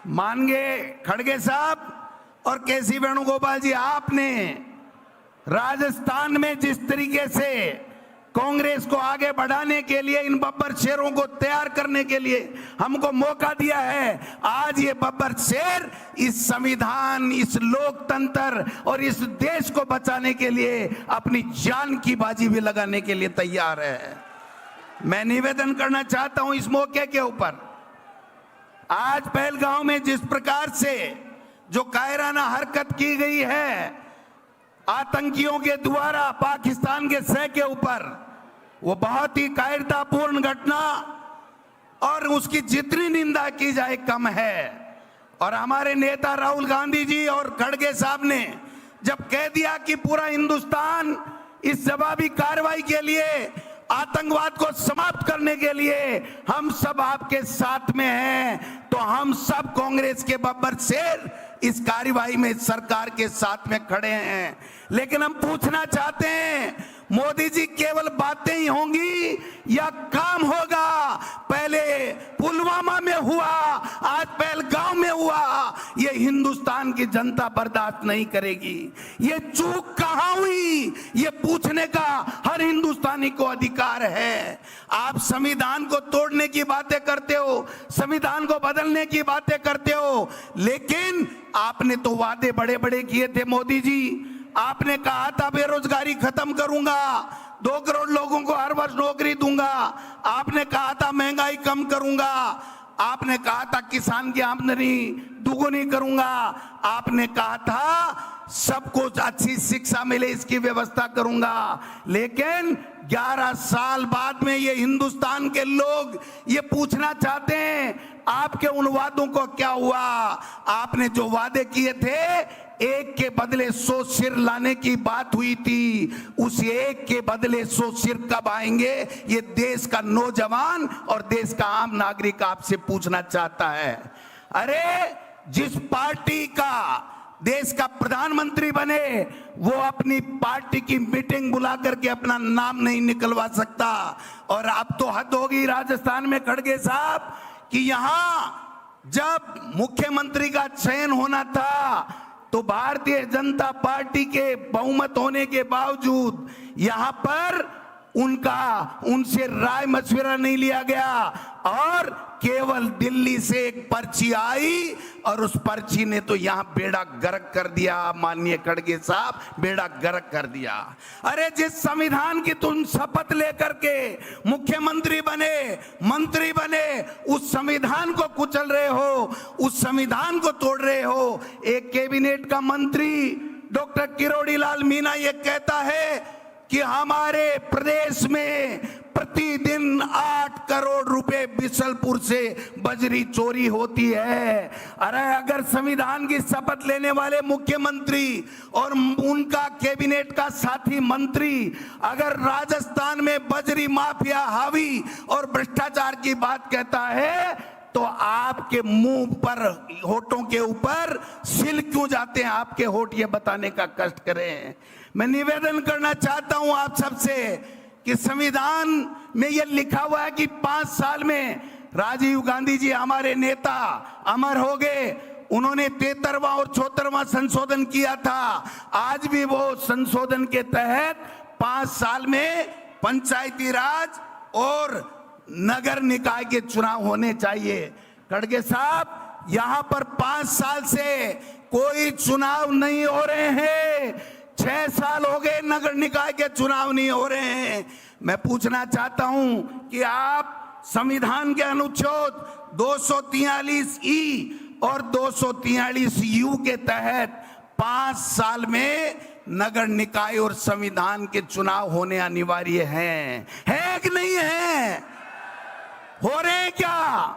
मान गए खड़गे साहब और केसी वेणुगोपाल जी, आपने राजस्थान में जिस तरीके से कांग्रेस को आगे बढ़ाने के लिए, इन बब्बर शेरों को तैयार करने के लिए हमको मौका दिया है, आज ये बब्बर शेर इस संविधान, इस लोकतंत्र और इस देश को बचाने के लिए अपनी जान की बाजी भी लगाने के लिए तैयार है। मैं निवेदन करना चाहता हूं इस मौके के ऊपर, आज पहलगांव में जिस प्रकार से जो कायराना हरकत की गई है आतंकियों के द्वारा पाकिस्तान के सह के ऊपर, वो बहुत ही कायरतापूर्ण घटना और उसकी जितनी निंदा की जाए कम है। और हमारे नेता राहुल गांधी जी और खड़गे साहब ने जब कह दिया कि पूरा हिंदुस्तान इस जवाबी कार्रवाई के लिए, आतंकवाद को समाप्त करने के लिए हम सब आपके साथ में हैं, तो हम सब कांग्रेस के बब्बर शेर इस कार्रवाई में सरकार के साथ में खड़े हैं। लेकिन हम पूछना चाहते हैं, मोदी जी केवल बातें ही होंगी या काम होगा? पहले पुलवामा में हुआ, आज पहलगांव में हुआ, ये हिंदुस्तान की जनता बर्दाश्त नहीं करेगी। ये चूक कहां हुई, ये पूछने का हर हिंदुस्तानी को अधिकार है। आप संविधान को तोड़ने की बातें करते हो, संविधान को बदलने की बातें करते हो, लेकिन आपने तो वादे बड़े बड़े किए थे मोदी जी। आपने कहा था बेरोजगारी खत्म करूंगा, 2 करोड़ लोगों को हर वर्ष नौकरी दूंगा, आपने कहा था महंगाई कम करूंगा, आपने कहा था किसान की आमदनी दुगुनी करूंगा, आपने कहा था सबको अच्छी शिक्षा मिले इसकी व्यवस्था करूंगा। लेकिन 11 साल बाद में ये हिंदुस्तान के लोग ये पूछना चाहते हैं आपके उन वादों को क्या हुआ? आपने जो वादे किए थे, एक के बदले 100 सिर लाने की बात हुई थी, उस एक के बदले 100 सिर कब आएंगे? ये देश का नौजवान और देश का आम नागरिक आपसे पूछना चाहता है। अरे जिस पार्टी का देश का प्रधानमंत्री बने वो अपनी पार्टी की मीटिंग बुला करके अपना नाम नहीं निकलवा सकता। और अब तो हद होगी राजस्थान में खड़गे साहब कि यहां जब मुख्यमंत्री का चयन होना था तो भारतीय जनता पार्टी के बहुमत होने के बावजूद यहां पर उनसे राय मशविरा नहीं लिया गया और केवल दिल्ली से एक पर्ची आई और उस पर्ची ने तो यहां बेड़ा गर्क कर दिया। माननीय खड़गे साहब, बेड़ा गर्क कर दिया। अरे जिस संविधान की तुम शपथ लेकर के मुख्यमंत्री बने, मंत्री बने, उस संविधान को कुचल रहे हो, उस संविधान को तोड़ रहे हो। एक कैबिनेट का मंत्री डॉक्टर किरोड़ी लाल मीना ये कहता है कि हमारे प्रदेश में प्रतिदिन 8 करोड़ रुपए बिसलपुर से बजरी चोरी होती है। अरे अगर संविधान की शपथ लेने वाले मुख्यमंत्री और उनका कैबिनेट का साथी मंत्री अगर राजस्थान में बजरी माफिया हावी और भ्रष्टाचार की बात कहता है तो आपके मुंह पर, होठों के ऊपर सिल क्यों जाते हैं? आपके होठ ये बताने का कष्ट करें। मैं निवेदन करना चाहता हूं आप सबसे कि संविधान में यह लिखा हुआ है कि 5 साल में राजीव गांधी जी हमारे नेता अमर हो गए, उन्होंने 73वां और 74वां संशोधन किया था। आज भी वो संशोधन के तहत 5 साल में पंचायती राज और नगर निकाय के चुनाव होने चाहिए। खड़गे साहब, यहां पर 5 साल से कोई चुनाव नहीं हो रहे हैं, 6 साल हो गए नगर निकाय के चुनाव नहीं हो रहे हैं। मैं पूछना चाहता हूं कि आप संविधान के अनुच्छेद 243E और 243U के तहत 5 साल में नगर निकाय और संविधान के चुनाव होने अनिवार्य हैं, है कि नहीं है? हो रहे हैं क्या?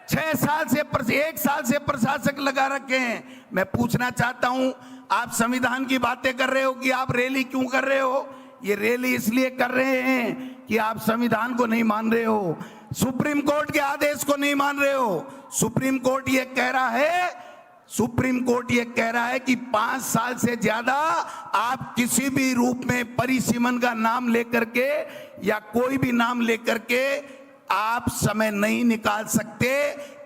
1 साल से प्रशासक लगा रखे हैं। मैं पूछना चाहता हूं, आप संविधान की बातें कर रहे हो कि आप रैली क्यों कर रहे हो? ये रैली इसलिए कर रहे हैं कि आप संविधान को नहीं मान रहे हो, सुप्रीम कोर्ट के आदेश को नहीं मान रहे हो। सुप्रीम कोर्ट ये कह रहा है कि 5 साल से ज्यादा आप किसी भी रूप में परिसीमन का नाम लेकर के या कोई भी नाम लेकर के आप समय नहीं निकाल सकते।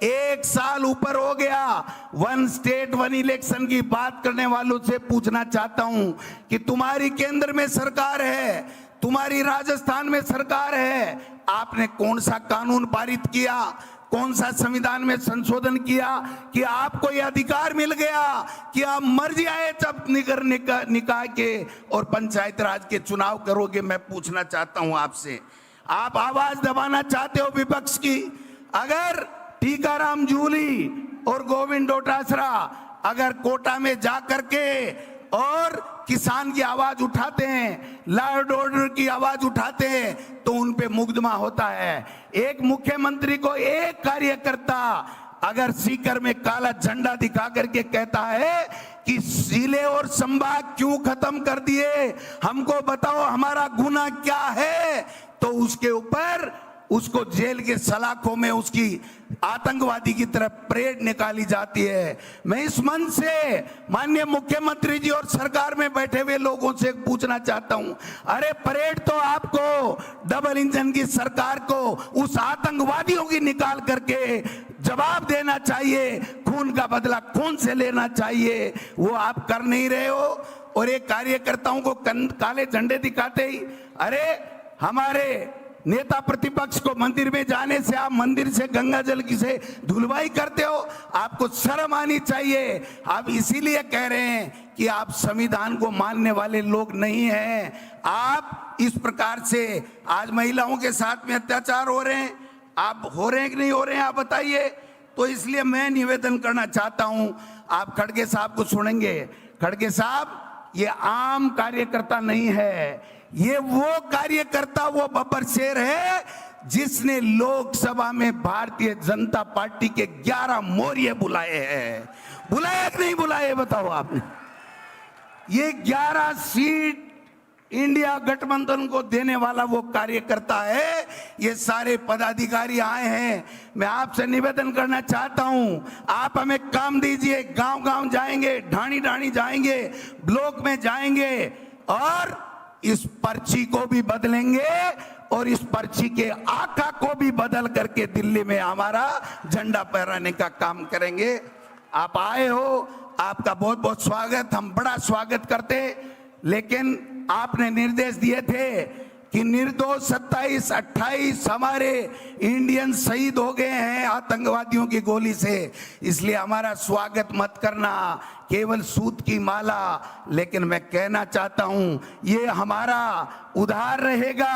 1 साल ऊपर हो गया। वन स्टेट वन इलेक्शन की बात करने वालों से पूछना चाहता हूं कि तुम्हारी केंद्र में सरकार है, तुम्हारी राजस्थान में सरकार है, आपने कौन सा कानून पारित किया, कौन सा संविधान में संशोधन किया कि आपको यह अधिकार मिल गया कि आप मर्जी आए जब निकाय के और पंचायत राज के चुनाव करोगे। मैं पूछना चाहता हूं आपसे, आप आवाज दबाना चाहते हो विपक्ष की? अगर टीकाराम जूली और गोविंद डोटासरा अगर कोटा में जा करके और किसान की आवाज उठाते हैं, लॉ एंड ऑर्डर की आवाज उठाते हैं, तो उन पे मुकदमा होता है। एक मुख्यमंत्री को एक कार्यकर्ता अगर सीकर में काला झंडा दिखा करके कहता है कि जिले और संभाग क्यों खत्म कर दिए, हमको बताओ हमारा गुनाह क्या है, तो उसके ऊपर उसको जेल के सलाखों में उसकी आतंकवादी की तरफ परेड निकाली जाती है। मैं इस मंच से माननीय मुख्यमंत्री जी और सरकार में बैठे हुए लोगों से पूछना चाहता हूं, अरे परेड तो आपको डबल इंजन की सरकार को उस आतंकवादियों की निकाल करके जवाब देना चाहिए, खून का बदला खून से लेना चाहिए, वो आप कर नहीं रहे हो। और एक कार्यकर्ताओं को काले झंडे दिखाते ही अरे हमारे नेता प्रतिपक्ष को मंदिर में जाने से आप मंदिर से गंगा जल की से धुलवाई करते हो, आपको शर्म आनी चाहिए। आप इसीलिए कह रहे हैं कि आप संविधान को मानने वाले लोग नहीं हैं। आप इस प्रकार से आज महिलाओं के साथ में अत्याचार हो रहे हैं, आप हो रहे हैं कि नहीं हो रहे हैं, आप बताइए। तो इसलिए मैं निवेदन करना चाहता हूं, आप खड़गे साहब को सुनेंगे। खड़गे साहब ये आम कार्यकर्ता नहीं है, ये वो कार्यकर्ता, वो बब्बर शेर है जिसने लोकसभा में भारतीय जनता पार्टी के 11 मोर्चे बुलाए हैं। बुलाए कि नहीं बुलाए बताओ आपने? ये 11 सीट इंडिया गठबंधन को देने वाला वो कार्यकर्ता है। ये सारे पदाधिकारी आए हैं। मैं आपसे निवेदन करना चाहता हूं, आप हमें काम दीजिए। गांव-गांव जाएंगे, ढाणी-ढाणी जाएंगे, ब्लॉक में जाएंगे और इस पर्ची को भी बदलेंगे और इस पर्ची के आका को भी बदल करके दिल्ली में हमारा झंडा फहराने का काम करेंगे। आप आए हो, आपका बहुत बहुत स्वागत, हम बड़ा स्वागत करते। लेकिन आपने निर्देश दिए थे कि निर्दोष 27-28 हमारे इंडियन शहीद हो गए हैं आतंकवादियों की गोली से, इसलिए हमारा स्वागत मत करना, केवल सूत की माला। लेकिन मैं कहना चाहता हूं ये हमारा उधार रहेगा।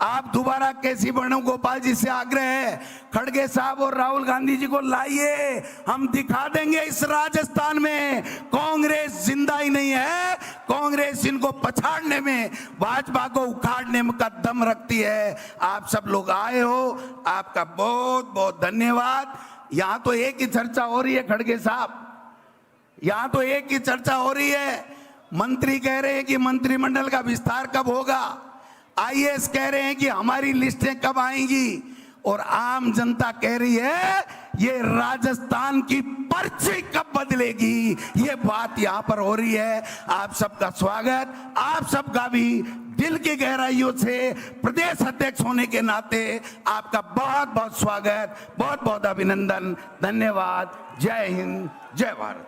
आप दोबारा केसी वेणुगोपाल जी से आग्रह है, खड़गे साहब और राहुल गांधी जी को लाइए, हम दिखा देंगे इस राजस्थान में कांग्रेस जिंदा ही नहीं है। कांग्रेस इनको पछाड़ने में, भाजपा को उखाड़ने में का दम रखती है। आप सब लोग आए हो, आपका बहुत बहुत धन्यवाद। यहां तो एक ही चर्चा हो रही है खड़गे साहब, यहां तो एक ही चर्चा हो रही है। मंत्री कह रहे हैं कि मंत्रिमंडल का विस्तार कब होगा, आईएएस कह रहे हैं कि हमारी लिस्टें कब आएंगी, और आम जनता कह रही है ये राजस्थान की पर्ची कब बदलेगी। ये बात यहां पर हो रही है। आप सबका स्वागत, आप सबका भी दिल की गहराइयों से प्रदेश अध्यक्ष होने के नाते आपका बहुत बहुत स्वागत, बहुत बहुत अभिनंदन, धन्यवाद। जय हिंद, जय भारत।